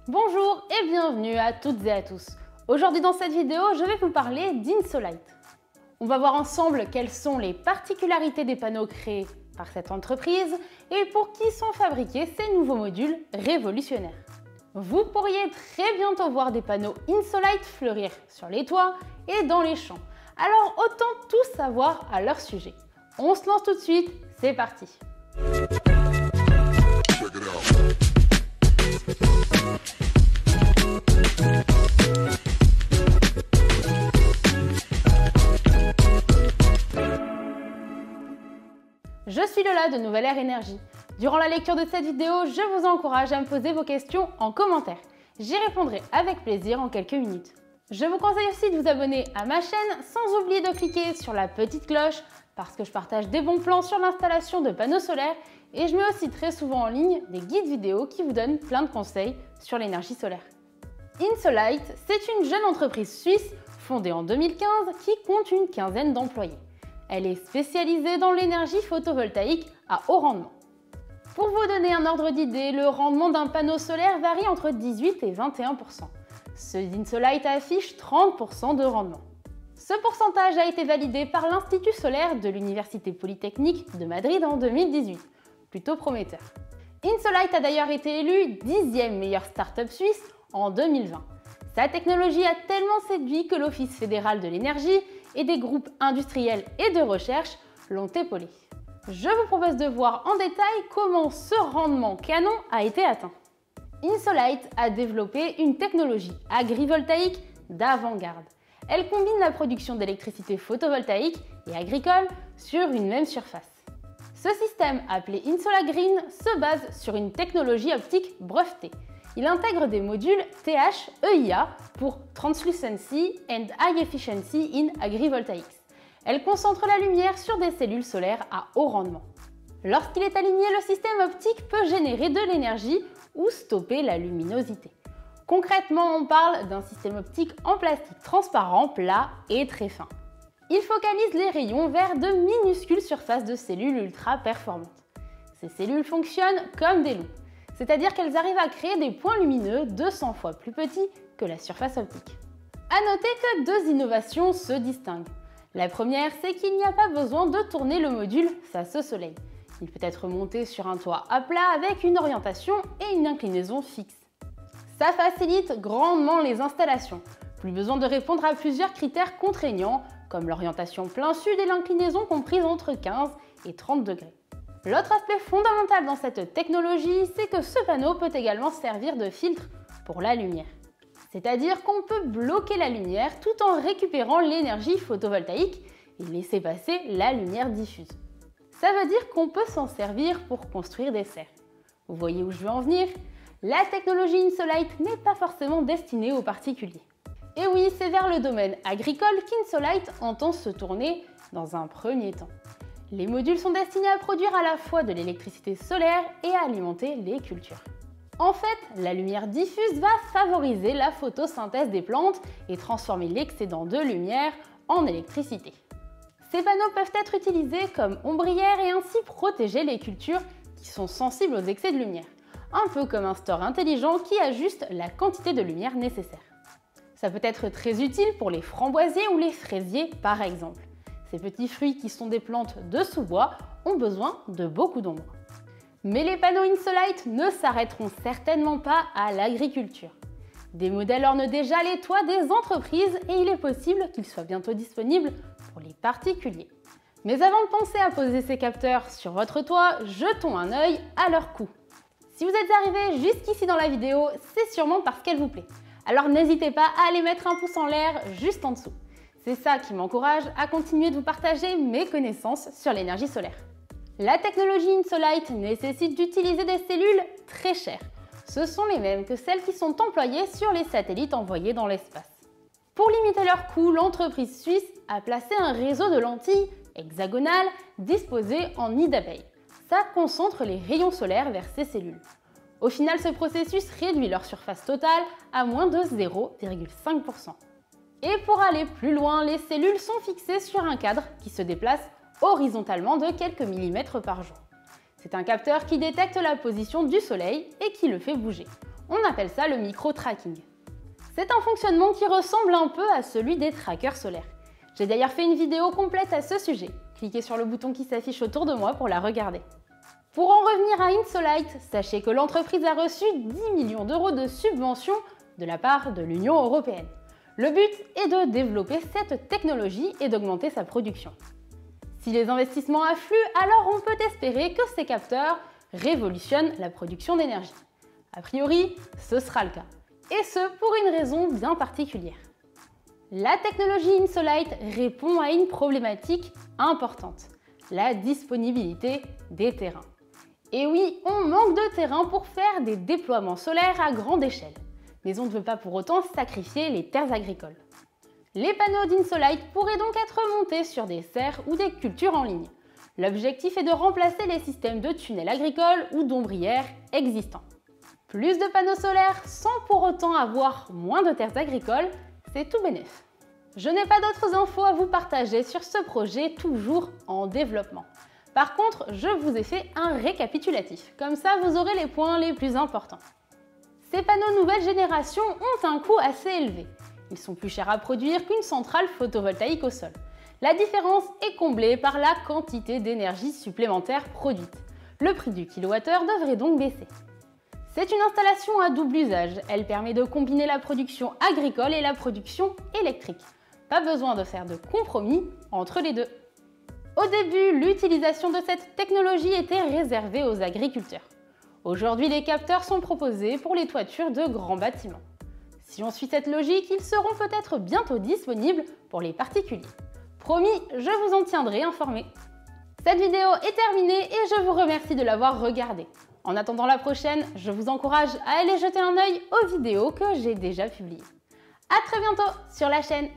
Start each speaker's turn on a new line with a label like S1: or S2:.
S1: Bonjour et bienvenue à toutes et à tous. Aujourd'hui dans cette vidéo, je vais vous parler d'Insolite. On va voir ensemble quelles sont les particularités des panneaux créés par cette entreprise et pour qui sont fabriqués ces nouveaux modules révolutionnaires. Vous pourriez très bientôt voir des panneaux Insolite fleurir sur les toits et dans les champs. Alors autant tout savoir à leur sujet. On se lance tout de suite, c'est parti. Je suis Lola de Nouvelle Ère Énergie. Durant la lecture de cette vidéo, je vous encourage à me poser vos questions en commentaire. J'y répondrai avec plaisir en quelques minutes. Je vous conseille aussi de vous abonner à ma chaîne sans oublier de cliquer sur la petite cloche parce que je partage des bons plans sur l'installation de panneaux solaires et je mets aussi très souvent en ligne des guides vidéo qui vous donnent plein de conseils sur l'énergie solaire. Insolite, c'est une jeune entreprise suisse fondée en 2015 qui compte une quinzaine d'employés. Elle est spécialisée dans l'énergie photovoltaïque à haut rendement. Pour vous donner un ordre d'idée, le rendement d'un panneau solaire varie entre 18 et 21%. Ceux d'Insolite affichent 30% de rendement. Ce pourcentage a été validé par l'Institut solaire de l'Université Polytechnique de Madrid en 2018. Plutôt prometteur. Insolite a d'ailleurs été élu 10e meilleure start-up suisse en 2020. Sa technologie a tellement séduit que l'Office fédéral de l'énergie et des groupes industriels et de recherche l'ont épaulé. Je vous propose de voir en détail comment ce rendement canon a été atteint. Insolite a développé une technologie agrivoltaïque d'avant-garde. Elle combine la production d'électricité photovoltaïque et agricole sur une même surface. Ce système, appelé InsolaGreen, se base sur une technologie optique brevetée. Il intègre des modules THEIA pour Translucency and High Efficiency in Agrivoltaics. Elle concentre la lumière sur des cellules solaires à haut rendement. Lorsqu'il est aligné, le système optique peut générer de l'énergie ou stopper la luminosité. Concrètement, on parle d'un système optique en plastique transparent, plat et très fin. Il focalise les rayons vers de minuscules surfaces de cellules ultra performantes. Ces cellules fonctionnent comme des loupes, c'est-à-dire qu'elles arrivent à créer des points lumineux 200 fois plus petits que la surface optique. À noter que deux innovations se distinguent. La première, c'est qu'il n'y a pas besoin de tourner le module face au soleil. Il peut être monté sur un toit à plat avec une orientation et une inclinaison fixe. Ça facilite grandement les installations. Plus besoin de répondre à plusieurs critères contraignants, comme l'orientation plein sud et l'inclinaison comprise entre 15 et 30 degrés. L'autre aspect fondamental dans cette technologie, c'est que ce panneau peut également servir de filtre pour la lumière. C'est-à-dire qu'on peut bloquer la lumière tout en récupérant l'énergie photovoltaïque et laisser passer la lumière diffuse. Ça veut dire qu'on peut s'en servir pour construire des serres. Vous voyez où je veux en venir? La technologie Insolite n'est pas forcément destinée aux particuliers. Et oui, c'est vers le domaine agricole qu'Insolite entend se tourner dans un premier temps. Les modules sont destinés à produire à la fois de l'électricité solaire et à alimenter les cultures. En fait, la lumière diffuse va favoriser la photosynthèse des plantes et transformer l'excédent de lumière en électricité. Ces panneaux peuvent être utilisés comme ombrières et ainsi protéger les cultures qui sont sensibles aux excès de lumière, un peu comme un store intelligent qui ajuste la quantité de lumière nécessaire. Ça peut être très utile pour les framboisiers ou les fraisiers par exemple. Ces petits fruits qui sont des plantes de sous-bois ont besoin de beaucoup d'ombre. Mais les panneaux Insolite ne s'arrêteront certainement pas à l'agriculture. Des modèles ornent déjà les toits des entreprises et il est possible qu'ils soient bientôt disponibles pour les particuliers. Mais avant de penser à poser ces capteurs sur votre toit, jetons un œil à leur coût. Si vous êtes arrivé jusqu'ici dans la vidéo, c'est sûrement parce qu'elle vous plaît. Alors n'hésitez pas à aller mettre un pouce en l'air juste en dessous. C'est ça qui m'encourage à continuer de vous partager mes connaissances sur l'énergie solaire. La technologie Insolite nécessite d'utiliser des cellules très chères. Ce sont les mêmes que celles qui sont employées sur les satellites envoyés dans l'espace. Pour limiter leur coût, l'entreprise suisse a placé un réseau de lentilles hexagonales disposées en nid d'abeilles. Ça concentre les rayons solaires vers ces cellules. Au final, ce processus réduit leur surface totale à moins de 0,5%. Et pour aller plus loin, les cellules sont fixées sur un cadre qui se déplace horizontalement de quelques millimètres par jour. C'est un capteur qui détecte la position du soleil et qui le fait bouger. On appelle ça le micro-tracking. C'est un fonctionnement qui ressemble un peu à celui des trackers solaires. J'ai d'ailleurs fait une vidéo complète à ce sujet. Cliquez sur le bouton qui s'affiche autour de moi pour la regarder. Pour en revenir à Insolite, sachez que l'entreprise a reçu 10 millions d'euros de subventions de la part de l'Union européenne. Le but est de développer cette technologie et d'augmenter sa production. Si les investissements affluent, alors on peut espérer que ces capteurs révolutionnent la production d'énergie. A priori, ce sera le cas. Et ce, pour une raison bien particulière. La technologie Insolite répond à une problématique importante, la disponibilité des terrains. Et oui, on manque de terrain pour faire des déploiements solaires à grande échelle, mais on ne veut pas pour autant sacrifier les terres agricoles. Les panneaux d'Insolite pourraient donc être montés sur des serres ou des cultures en ligne. L'objectif est de remplacer les systèmes de tunnels agricoles ou d'ombrières existants. Plus de panneaux solaires sans pour autant avoir moins de terres agricoles, c'est tout bénef. Je n'ai pas d'autres infos à vous partager sur ce projet toujours en développement. Par contre, je vous ai fait un récapitulatif, comme ça vous aurez les points les plus importants. Ces panneaux nouvelle génération ont un coût assez élevé. Ils sont plus chers à produire qu'une centrale photovoltaïque au sol. La différence est comblée par la quantité d'énergie supplémentaire produite. Le prix du kilowattheure devrait donc baisser. C'est une installation à double usage. Elle permet de combiner la production agricole et la production électrique. Pas besoin de faire de compromis entre les deux. Au début, l'utilisation de cette technologie était réservée aux agriculteurs. Aujourd'hui, les capteurs sont proposés pour les toitures de grands bâtiments. Si on suit cette logique, ils seront peut-être bientôt disponibles pour les particuliers. Promis, je vous en tiendrai informé. Cette vidéo est terminée et je vous remercie de l'avoir regardée. En attendant la prochaine, je vous encourage à aller jeter un œil aux vidéos que j'ai déjà publiées. A très bientôt sur la chaîne.